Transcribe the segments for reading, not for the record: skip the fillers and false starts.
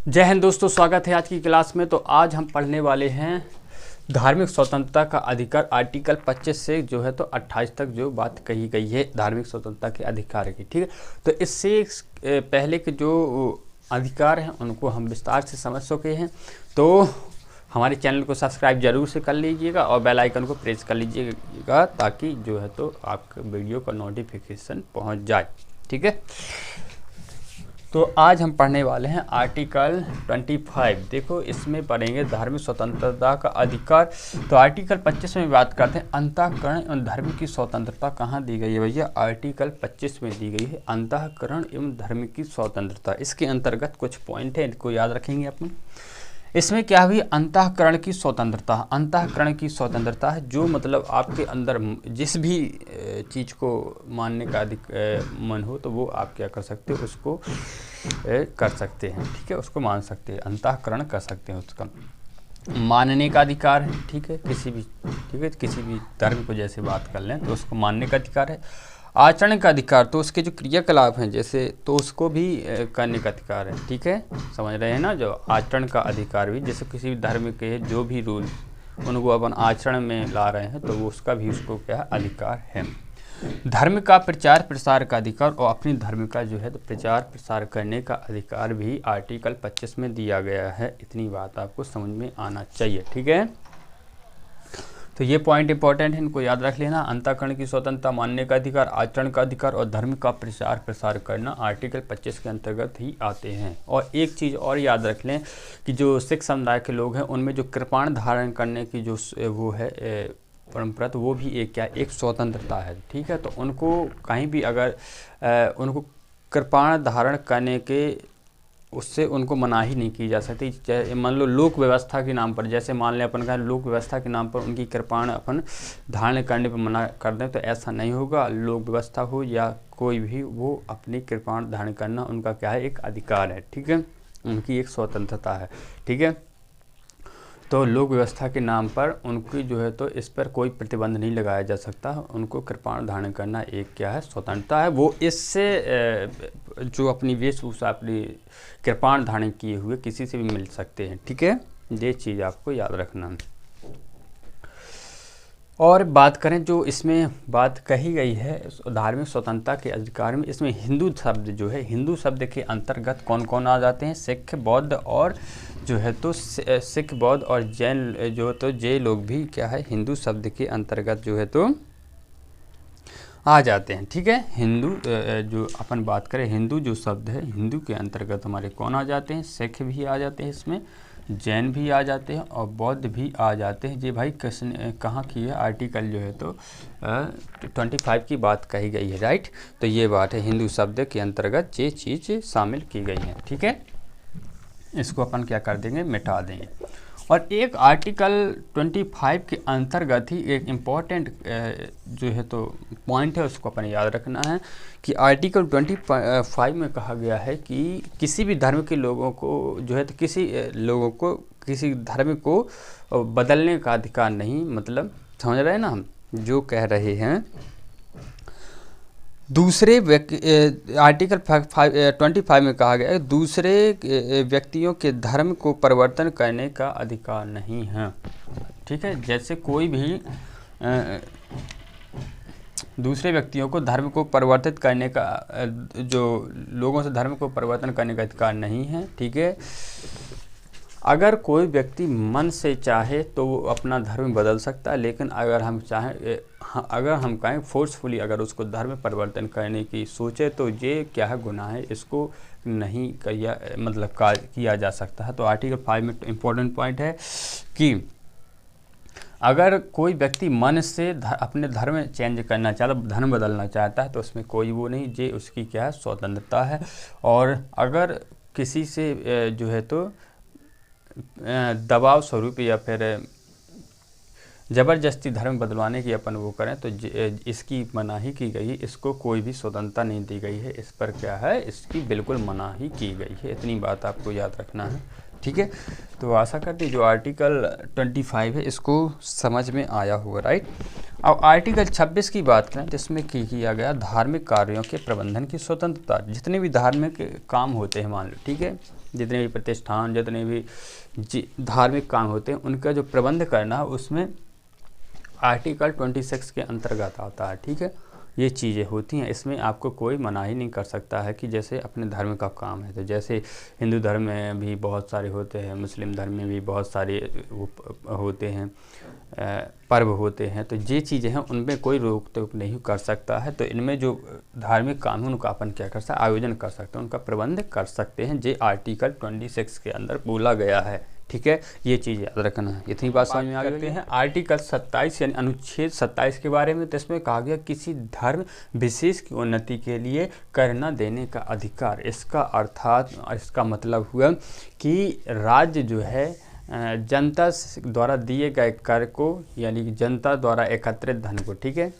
जय हिंद दोस्तों, स्वागत है आज की क्लास में। तो आज हम पढ़ने वाले हैं धार्मिक स्वतंत्रता का अधिकार, आर्टिकल 25 से जो है तो 28 तक जो बात कही गई है धार्मिक स्वतंत्रता के अधिकार की। ठीक है, तो इससे पहले के जो अधिकार हैं उनको हम विस्तार से समझ चुके हैं। तो हमारे चैनल को सब्सक्राइब जरूर से कर लीजिएगा और बेल आइकन को प्रेस कर लीजिएगा ताकि जो है तो आपके वीडियो का नोटिफिकेशन पहुंच जाए। ठीक है, तो आज हम पढ़ने वाले हैं आर्टिकल 25। देखो, इसमें पढ़ेंगे धार्मिक स्वतंत्रता का अधिकार। तो आर्टिकल 25 में बात करते हैं अंतःकरण एवं धर्म की स्वतंत्रता। कहाँ दी गई है भैया? आर्टिकल 25 में दी गई है अंतःकरण एवं धर्म की स्वतंत्रता। इसके अंतर्गत कुछ पॉइंट है, इनको याद रखेंगे अपन। इसमें क्या हुई? अंतःकरण की स्वतंत्रता। अंतःकरण की स्वतंत्रता है जो मतलब आपके अंदर जिस भी चीज़ को मानने का मन हो तो वो आप क्या कर सकते हो, उसको कर सकते हैं। ठीक है, उसको मान सकते हैं, अंतःकरण कर सकते हैं। उसका मानने का अधिकार है। ठीक है, किसी भी धर्म को जैसे बात कर लें तो उसको मानने का अधिकार है। आचरण का अधिकार, तो उसके जो क्रियाकलाप हैं जैसे तो उसको भी करने का अधिकार है। ठीक है, समझ रहे हैं ना? जो आचरण का अधिकार भी, जैसे किसी भी धर्म के जो भी रूल उनको अपन आचरण में ला रहे हैं तो वो उसका भी उसको क्या अधिकार है। धर्म का प्रचार प्रसार का अधिकार और अपनी धर्म का जो है तो प्रचार प्रसार करने का अधिकार भी आर्टिकल 25 में दिया गया है। इतनी बात आपको समझ में आना चाहिए। ठीक है, तो ये पॉइंट इंपॉर्टेंट है, इनको याद रख लेना। अंतःकरण की स्वतंत्रता, मानने का अधिकार, आचरण का अधिकार और धर्म का प्रचार प्रसार करना आर्टिकल 25 के अंतर्गत ही आते हैं। और एक चीज़ और याद रख लें कि जो सिख समुदाय के लोग हैं उनमें जो कृपाण धारण करने की जो वो है परंपरा, तो वो भी एक स्वतंत्रता है। ठीक है, तो उनको कहीं भी अगर उनको कृपाण धारण करने के उससे उनको मनाही नहीं की जा सकती। चाहे मान लो लोक व्यवस्था के नाम पर, जैसे मान लें अपन का लोक व्यवस्था के नाम पर उनकी कृपाण अपन धारण करने पर मना कर दें तो ऐसा नहीं होगा। लोक व्यवस्था हो या कोई भी, वो अपनी कृपाण धारण करना उनका क्या है, एक अधिकार है। ठीक है, उनकी एक स्वतंत्रता है। ठीक है, तो लोक व्यवस्था के नाम पर उनकी जो है तो इस पर कोई प्रतिबंध नहीं लगाया जा सकता। उनको कृपाण धारण करना एक क्या है, स्वतंत्रता है। वो इससे जो अपनी वेशभूषा अपनी कृपाण धारण किए हुए किसी से भी मिल सकते हैं। ठीक है, ये चीज़ आपको याद रखना है। और बात करें जो इसमें बात कही गई है धार्मिक स्वतंत्रता के अधिकार में, इसमें हिंदू शब्द जो है, हिंदू शब्द के अंतर्गत कौन कौन आ जाते हैं? सिख, बौद्ध और जो है तो सिख, बौद्ध और जैन, जो तो जैन लोग भी क्या है हिंदू शब्द के अंतर्गत जो है तो आ जाते हैं। ठीक है, हिंदू जो अपन बात करें, हिंदू जो शब्द है, हिंदू के अंतर्गत हमारे कौन आ जाते हैं? सिख भी आ जाते हैं, इसमें जैन भी आ जाते हैं और बौद्ध भी आ जाते हैं। ये भाई किसने कहाँ की है? आर्टिकल जो है तो 25 की बात कही गई है, राइट। तो ये बात है, हिंदू शब्द के अंतर्गत ये चीज़ शामिल की गई है। ठीक है, इसको अपन क्या कर देंगे, मिटा देंगे। और एक आर्टिकल 25 के अंतर्गत ही एक इम्पॉर्टेंट जो है तो पॉइंट है, उसको अपन याद रखना है कि आर्टिकल 25 में कहा गया है कि किसी भी धर्म के लोगों को जो है तो किसी लोगों को किसी धर्म को बदलने का अधिकार नहीं। मतलब समझ रहे हैं ना हम जो कह रहे हैं? दूसरे आर्टिकल 25 में कहा गया है दूसरे व्यक्तियों के धर्म को परिवर्तन करने का अधिकार नहीं है। ठीक है, जैसे कोई भी दूसरे व्यक्तियों को धर्म को परिवर्तित करने का जो लोगों से धर्म को परिवर्तन करने का अधिकार नहीं है। ठीक है, अगर कोई व्यक्ति मन से चाहे तो वो अपना धर्म बदल सकता है, लेकिन अगर हम चाहें अगर हम कहें फोर्सफुली अगर उसको धर्म परिवर्तन करने की सोचे तो ये क्या है, गुनाह है, इसको नहीं किया जा सकता है। तो आर्टिकल 5 में इम्पोर्टेंट पॉइंट है कि अगर कोई व्यक्ति मन से अपने धर्म चेंज करना चाहता, धर्म बदलना चाहता है तो उसमें कोई वो नहीं, ये उसकी क्या है, स्वतंत्रता है। और अगर किसी से जो है तो दबाव स्वरूप या फिर ज़बरदस्ती धर्म बदलवाने की अपन वो करें तो इसकी मनाही की गई है। इसको कोई भी स्वतंत्रता नहीं दी गई है, इस पर क्या है, इसकी बिल्कुल मनाही की गई है। इतनी बात आपको याद रखना है। ठीक है, तो आशा करते जो आर्टिकल 25 है इसको समझ में आया होगा, राइट। अब आर्टिकल 26 की बात करें तो इसमें किया गया धार्मिक कार्यों के प्रबंधन की स्वतंत्रता। जितने भी धार्मिक काम होते हैं मान लो, ठीक है, जितने भी प्रतिष्ठान, जितने भी धार्मिक काम होते हैं, उनका जो प्रबंध करना है उसमें आर्टिकल 26 के अंतर्गत आता है। ठीक है, ये चीज़ें होती हैं, इसमें आपको कोई मनाही नहीं कर सकता है कि जैसे अपने धर्म का काम है, तो जैसे हिंदू धर्म में भी बहुत सारे होते हैं, मुस्लिम धर्म में भी बहुत सारे होते हैं, पर्व होते हैं, तो ये चीज़ें हैं उनमें कोई रोक टोक नहीं कर सकता है। तो इनमें जो धार्मिक काम है उनका अपन क्या कर सकते हैं, आयोजन कर सकते हैं, उनका प्रबंध कर सकते हैं, जो आर्टिकल 26 के अंदर बोला गया है। ठीक है, ये चीज़ याद रखना है। इतनी बात समझ में आ गई है। आर्टिकल 27 यानी अनुच्छेद 27 के बारे में, तो इसमें कहा गया किसी धर्म विशेष की उन्नति के लिए कर न देने का अधिकार। इसका अर्थात, इसका मतलब हुआ कि राज्य जो है जनता द्वारा दिए गए कर को, यानी कि जनता द्वारा एकत्रित धन को, ठीक है,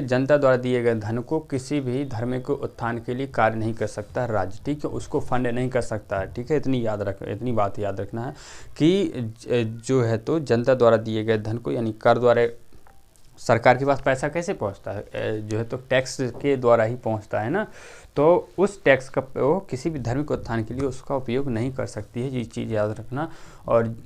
जनता द्वारा दिए गए धन को किसी भी धर्म के उत्थान के लिए कार्य नहीं कर सकता है राज्य। ठीक है, उसको फंड नहीं कर सकता है। ठीक है, इतनी बात याद रखना है कि जो है तो जनता द्वारा दिए गए धन को, यानी कर द्वारा सरकार के पास पैसा कैसे पहुंचता है, जो है तो टैक्स के द्वारा ही पहुंचता है ना, तो उस टैक्स का वो किसी भी धर्म के उत्थान के लिए उसका उपयोग नहीं कर सकती है। ये चीज़ याद रखना। और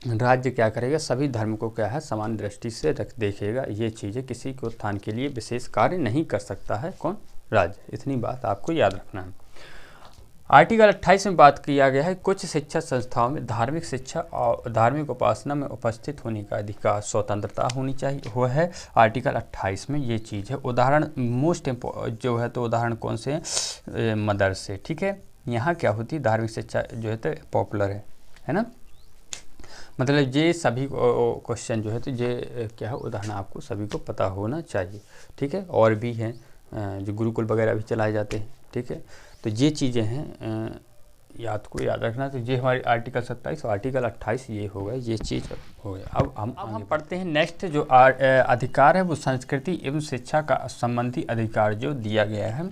राज्य क्या करेगा, सभी धर्म को क्या है समान दृष्टि से देखेगा। ये चीज़ें किसी के उत्थान के लिए विशेष कार्य नहीं कर सकता है कौन, राज्य। इतनी बात आपको याद रखना है। आर्टिकल 28 में बात किया गया है कुछ शिक्षा संस्थाओं में धार्मिक शिक्षा और धार्मिक उपासना में उपस्थित होने का अधिकार, स्वतंत्रता होनी चाहिए, वो है आर्टिकल 28 में ये चीज़ है। उदाहरण मोस्ट जो है तो उदाहरण कौन से हैं, मदरसे। ठीक है, यहाँ क्या होती है, धार्मिक शिक्षा जो है तो पॉपुलर है ना, मतलब ये सभी क्वेश्चन जो है तो ये क्या है, उदाहरण आपको सभी को पता होना चाहिए। ठीक है, और भी हैं जो गुरुकुल वगैरह भी चलाए जाते हैं। ठीक है, तो ये चीज़ें हैं याद रखना। तो ये हमारी आर्टिकल 27 और आर्टिकल 28 ये हो गया, ये चीज़ हो गया। अब हम पढ़ते हैं नेक्स्ट जो अधिकार है वो संस्कृति एवं शिक्षा का संबंधी अधिकार जो दिया गया है।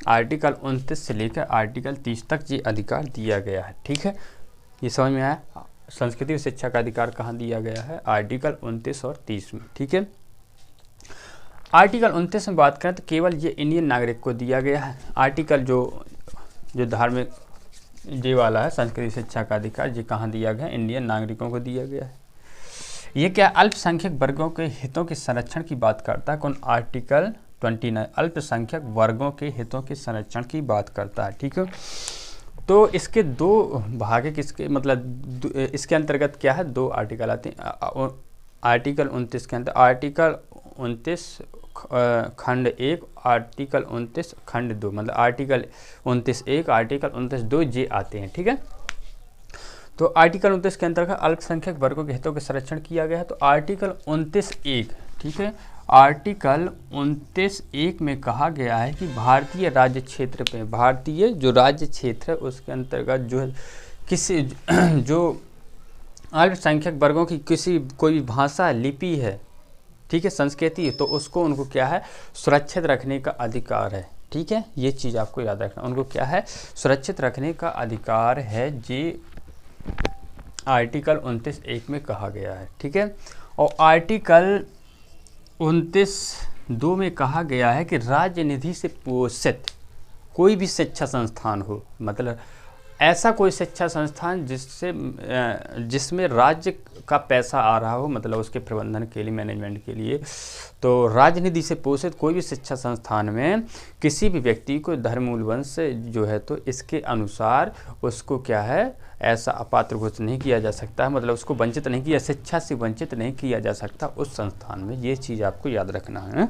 आर्टिकल 29 से लेकर आर्टिकल 30 तक ये अधिकार दिया गया है। ठीक है, ये समझ में आया। संस्कृति और शिक्षा का अधिकार कहाँ दिया गया है, आर्टिकल 29 और 30 में। ठीक है, आर्टिकल 29 में बात करें तो केवल ये इंडियन नागरिक को दिया गया है। आर्टिकल जो धार्मिक ये वाला है संस्कृति शिक्षा का अधिकार, ये कहाँ दिया गया है, इंडियन नागरिकों को दिया गया है। ये क्या अल्पसंख्यक वर्गों के हितों के संरक्षण की बात करता है कौन, आर्टिकल 29 अल्पसंख्यक वर्गों के हितों के संरक्षण की बात करता है। ठीक है, तो इसके दो भाग है, किसके मतलब इसके अंतर्गत क्या है, दो आर्टिकल आते हैं। आर्टिकल 29 के अंदर आर्टिकल 29 खंड 1, आर्टिकल 29 खंड 2, मतलब आर्टिकल 29(1), आर्टिकल 29(2) ये आते हैं। ठीक है, तो आर्टिकल 29 के अंतर्गत अल्पसंख्यक वर्गों के हितों के संरक्षण किया गया है। तो आर्टिकल 29(1), ठीक है, आर्टिकल 29(1) में कहा गया है कि भारतीय राज्य क्षेत्र पे, भारतीय जो राज्य क्षेत्र है उसके अंतर्गत जो है किसी जो अल्पसंख्यक वर्गों की कोई भी भाषा, लिपि है, ठीक है, संस्कृति है, तो उसको उनको क्या है सुरक्षित रखने का अधिकार है। ठीक है, ये चीज़ आपको याद रखना, उनको क्या है सुरक्षित रखने का अधिकार है, जी आर्टिकल 29(1) में कहा गया है। ठीक है, और आर्टिकल 29(2) में कहा गया है कि राज्य निधि से पोषित कोई भी शिक्षा संस्थान हो, मतलब ऐसा कोई शिक्षा संस्थान जिसमें राज्य का पैसा आ रहा हो, मतलब उसके प्रबंधन के लिए, मैनेजमेंट के लिए, तो राज्य निधि से पोषित कोई भी शिक्षा संस्थान में किसी भी व्यक्ति को धर्ममूल वंश जो है तो इसके अनुसार उसको क्या है ऐसा अपात्र घोषित नहीं किया जा सकता है, मतलब उसको वंचित नहीं किया, शिक्षा से वंचित नहीं किया जा सकता उस संस्थान में। ये चीज़ आपको याद रखना है।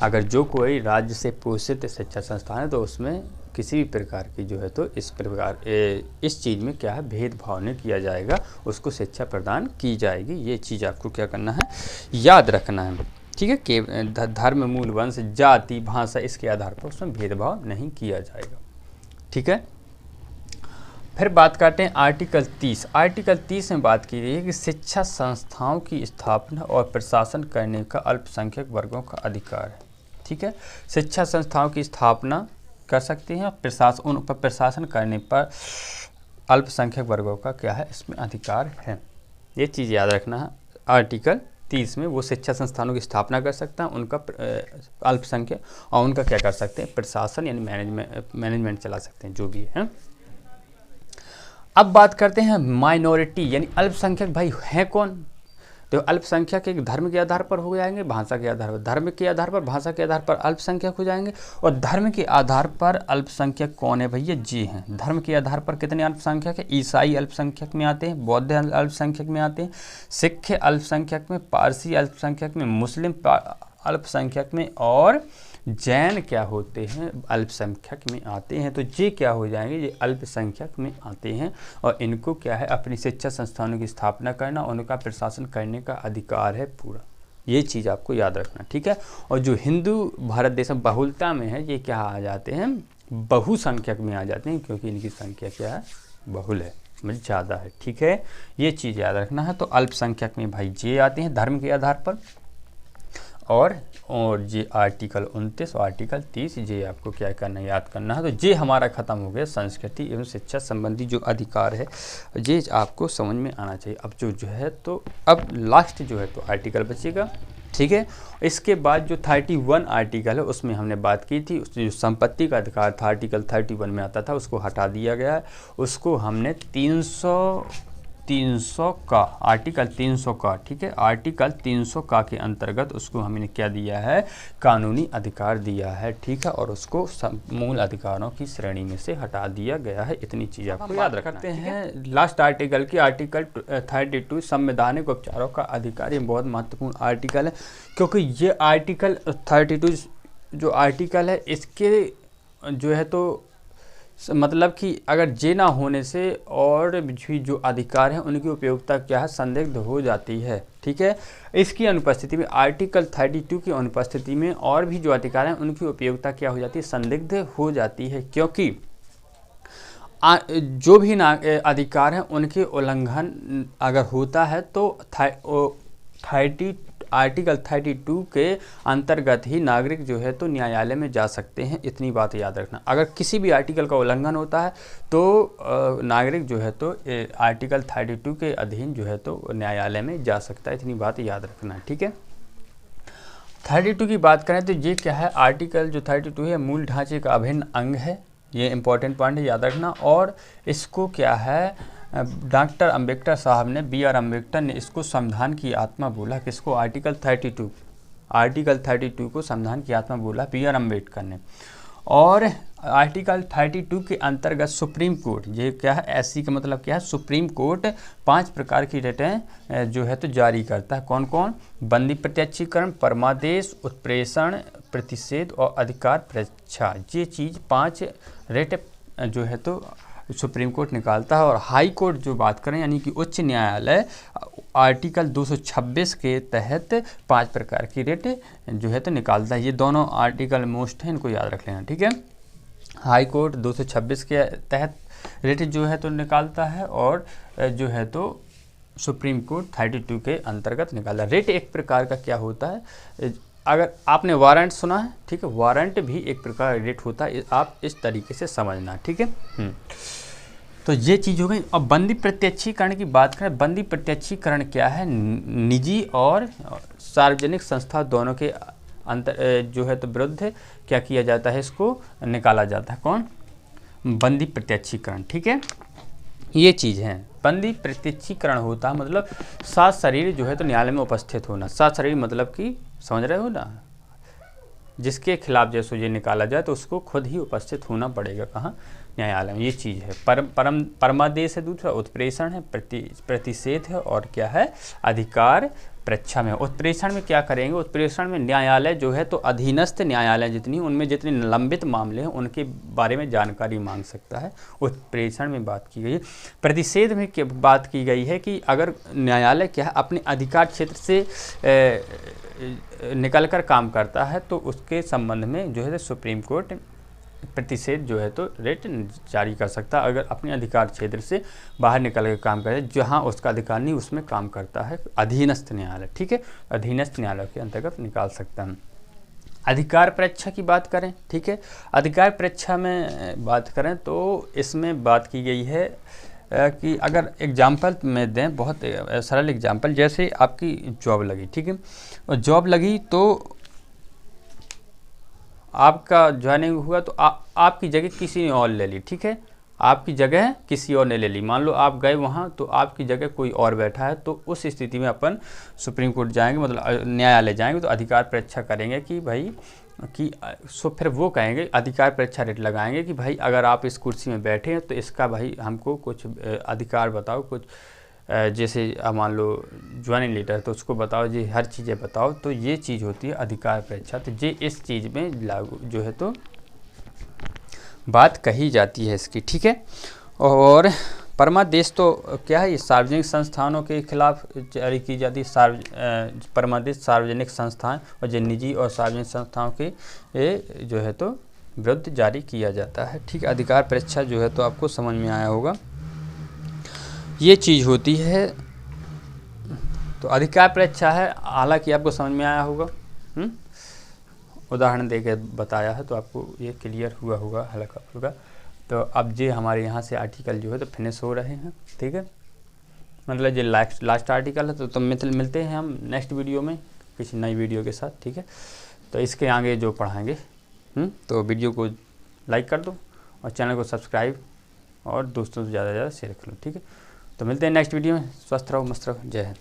अगर जो कोई राज्य से पोषित शिक्षा संस्थान है तो उसमें किसी भी प्रकार की जो है तो इस चीज़ में क्या है भेदभाव नहीं किया जाएगा, उसको शिक्षा प्रदान की जाएगी। ये चीज़ आपको क्या करना है याद रखना है। ठीक है, कि धर्म, मूल, वंश, जाति, भाषा इसके आधार पर उसमें भेदभाव नहीं किया जाएगा। ठीक है, फिर बात करते हैं आर्टिकल 30। आर्टिकल 30 में बात की गई है कि शिक्षा संस्थाओं की स्थापना और प्रशासन करने का अल्पसंख्यक वर्गों का अधिकार है। ठीक है, शिक्षा संस्थाओं की स्थापना कर सकते हैं, उन पर प्रशासन करने पर अल्पसंख्यक वर्गों का क्या है इसमें अधिकार है। ये चीज़ याद रखना है आर्टिकल 30 में वो शिक्षा संस्थानों की स्थापना कर सकता है, उनका अल्पसंख्यक, और उनका क्या कर सकते हैं, प्रशासन यानी मैनेजमेंट चला सकते हैं, जो भी है। अब बात करते हैं माइनॉरिटी यानी अल्पसंख्यक भाई हैं कौन। तो अल्पसंख्यक एक धर्म के आधार पर हो जाएंगे, भाषा के आधार पर, धर्म के आधार पर, भाषा के आधार पर अल्पसंख्यक हो जाएंगे। और धर्म के आधार पर अल्पसंख्यक कौन है भैया, जी हैं। धर्म के आधार पर कितने अल्पसंख्यक है, ईसाई अल्पसंख्यक में आते हैं, बौद्ध अल्पसंख्यक में आते हैं, सिख अल्पसंख्यक में, पारसी अल्पसंख्यक में, मुस्लिम अल्पसंख्यक में, और जैन क्या होते हैं, अल्पसंख्यक में आते हैं। तो ये क्या हो जाएंगे, ये अल्पसंख्यक में आते हैं, और इनको क्या है, अपनी शिक्षा संस्थानों की स्थापना करना, उनका प्रशासन करने का अधिकार है पूरा। ये चीज़ आपको याद रखना, ठीक है। और जो हिंदू भारत देश में बहुलता में है, ये क्या आ जाते हैं, बहुसंख्यक में आ जाते हैं, क्योंकि इनकी संख्या क्या है, बहुल है, मतलब ज़्यादा है, ठीक है। ये चीज़ याद रखना है। तो अल्पसंख्यक में भाई ये आते हैं धर्म के आधार पर, और ये आर्टिकल 29 और आर्टिकल 30, ये आपको क्या करना है, याद करना है। तो ये हमारा ख़त्म हो गया संस्कृति एवं शिक्षा संबंधी जो अधिकार है, ये आपको समझ में आना चाहिए। अब जो है तो अब लास्ट जो है तो आर्टिकल बचेगा, ठीक है। इसके बाद जो 31 आर्टिकल है उसमें हमने बात की थी, उसमें जो संपत्ति का अधिकार था आर्टिकल 31 में आता था, उसको हटा दिया गया है। उसको हमने 300 का, आर्टिकल 300 का, ठीक है, आर्टिकल 300 का के अंतर्गत उसको हमने क्या दिया है, कानूनी अधिकार दिया है, ठीक है। और उसको मूल अधिकारों की श्रेणी में से हटा दिया गया है। इतनी चीज़ आपको याद रखते हैं। लास्ट आर्टिकल की आर्टिकल 32 संवैधानिक उपचारों का अधिकार, ये बहुत महत्वपूर्ण आर्टिकल है, क्योंकि ये आर्टिकल 32 जो आर्टिकल है, इसके जो है तो मतलब कि अगर जे ना होने से और भी जो अधिकार हैं उनकी उपयोगिता क्या है, संदिग्ध हो जाती है, ठीक है। इसकी अनुपस्थिति में, आर्टिकल 32 की अनुपस्थिति में और भी जो अधिकार हैं उनकी उपयोगिता क्या हो जाती है, संदिग्ध हो जाती है, क्योंकि जो भी अधिकार हैं उनके उल्लंघन अगर होता है तो आर्टिकल 32 के अंतर्गत ही नागरिक जो है तो न्यायालय में जा सकते हैं। इतनी बात याद रखना। अगर किसी भी आर्टिकल का उल्लंघन होता है तो नागरिक जो है तो आर्टिकल 32 के अधीन जो है तो न्यायालय में जा सकता है। इतनी बात याद रखना, ठीक है। 32 की बात करें तो ये क्या है, आर्टिकल जो 32 है मूल ढांचे का अभिन्न अंग है। ये इंपॉर्टेंट पॉइंट है, याद रखना। और इसको क्या है, डॉक्टर अम्बेडकर साहब ने, बी आर अम्बेडकर ने इसको संविधान की आत्मा बोला। किसको, आर्टिकल 32 को संविधान की आत्मा बोला बी आर अम्बेडकर ने। और आर्टिकल 32 के अंतर्गत सुप्रीम कोर्ट, ये क्या है, एससी का मतलब क्या है, सुप्रीम कोर्ट 5 प्रकार की रिटें जो है तो जारी करता है। कौन कौन, बंदी प्रत्यक्षीकरण, परमादेश, उत्प्रेषण, प्रतिषेध और अधिकार परीक्षा। ये चीज़ 5 रिट जो है तो सुप्रीम कोर्ट निकालता है। और हाई कोर्ट जो बात करें यानी कि उच्च न्यायालय, आर्टिकल 226 के तहत 5 प्रकार की रिट जो है तो निकालता है। ये दोनों आर्टिकल मोस्ट हैं, इनको याद रख लेना, ठीक है। हाई कोर्ट 226 के तहत रिट जो है तो निकालता है, और जो है तो सुप्रीम कोर्ट 32 के अंतर्गत निकालता है। रिट एक प्रकार का क्या होता है, अगर आपने वारंट सुना है, ठीक है, वारंट भी एक प्रकार का रिट होता है, आप इस तरीके से समझना, ठीक है। तो ये चीज़ हो गई। अब बंदी प्रत्यक्षीकरण की बात करें, बंदी प्रत्यक्षीकरण क्या है, निजी और सार्वजनिक संस्था दोनों के अंतर जो है तो विरुद्ध क्या किया जाता है, इसको निकाला जाता है। कौन, बंदी प्रत्यक्षीकरण, ठीक है। ये चीज़ है, बंदी प्रत्यक्षीकरण होता है मतलब सात शरीर जो है तो न्यायालय में उपस्थित होना। सात शरीर मतलब कि समझ रहे हो ना, जिसके खिलाफ जैसे ये निकाला जाए तो उसको खुद ही उपस्थित होना पड़ेगा, कहाँ, न्यायालय में। ये चीज़ है। परमादेश है दूसरा, उत्प्रेषण है, प्रतिषेध है, और क्या है, अधिकार परीक्षा में। उत्प्रेषण में क्या करेंगे, उत्प्रेषण में न्यायालय जो है तो अधीनस्थ न्यायालय जितनी, उनमें जितने लंबित मामले हैं उनके बारे में जानकारी मांग सकता है, उत्प्रेषण में बात की गई है। प्रतिषेध में बात की गई है कि अगर न्यायालय क्या है अपने अधिकार क्षेत्र से निकल कर काम करता है तो उसके संबंध में जो है सुप्रीम कोर्ट प्रतिषेध जो है तो रिट जारी कर सकता है, अगर अपने अधिकार क्षेत्र से बाहर निकल कर काम करे, जहां उसका अधिकार नहीं उसमें काम करता है अधीनस्थ न्यायालय, ठीक है, अधीनस्थ न्यायालय के अंतर्गत निकाल सकता है। अधिकार परीक्षा की बात करें, ठीक है, अधिकार परीक्षा में बात करें तो इसमें बात की गई है कि अगर एग्जाम्पल में दें, बहुत सरल एग्जाम्पल, जैसे आपकी जॉब लगी, ठीक है, और जॉब लगी तो आपका ज्वाइनिंग हुआ तो आपकी जगह किसी ने और ले ली, ठीक है, आपकी जगह किसी और ने ले ली। मान लो आप गए वहाँ तो आपकी जगह कोई और बैठा है, तो उस स्थिति में अपन सुप्रीम कोर्ट जाएंगे, मतलब न्यायालय जाएंगे, तो अधिकार परीक्षा करेंगे कि भाई कि सो फिर वो कहेंगे, अधिकार परीक्षा रेट लगाएंगे कि भाई अगर आप इस कुर्सी में बैठे हैं तो इसका भाई हमको कुछ अधिकार बताओ, कुछ जैसे मान लो ज्वाइनिंग लेटर तो उसको बताओ जी, हर चीज़ें बताओ। तो ये चीज़ होती है अधिकार परीक्षा। तो ये इस चीज़ में लागू जो है तो बात कही जाती है इसकी, ठीक है। और परमादेश तो क्या है, ये सार्वजनिक संस्थानों के खिलाफ जारी की जाती है। परमादेश सार्वजनिक संस्थान और जो निजी और सार्वजनिक संस्थाओं के जो है तो विरुद्ध जारी किया जाता है, ठीक है। अधिकार परीक्षा जो है तो आपको समझ में आया होगा, ये चीज़ होती है। तो अधिकार परीक्षा है, हालांकि आपको समझ में आया होगा, उदाहरण देके बताया है तो आपको ये क्लियर हुआ होगा हल्का फुल्का। तो अब ये हमारे यहाँ से आर्टिकल जो है तो फिनिश हो रहे हैं, ठीक है, मतलब ये लास्ट आर्टिकल है। तो मिलते हैं हम नेक्स्ट वीडियो में किसी नई वीडियो के साथ, ठीक है। तो इसके आगे जो पढ़ाएंगे, तो वीडियो को लाइक कर दो और चैनल को सब्सक्राइब और दोस्तों से ज़्यादा से ज़्यादा शेयर कर लो, ठीक है। तो मिलते हैं नेक्स्ट वीडियो में। स्वस्थ रहो, मस्त रहो, जय हिंद।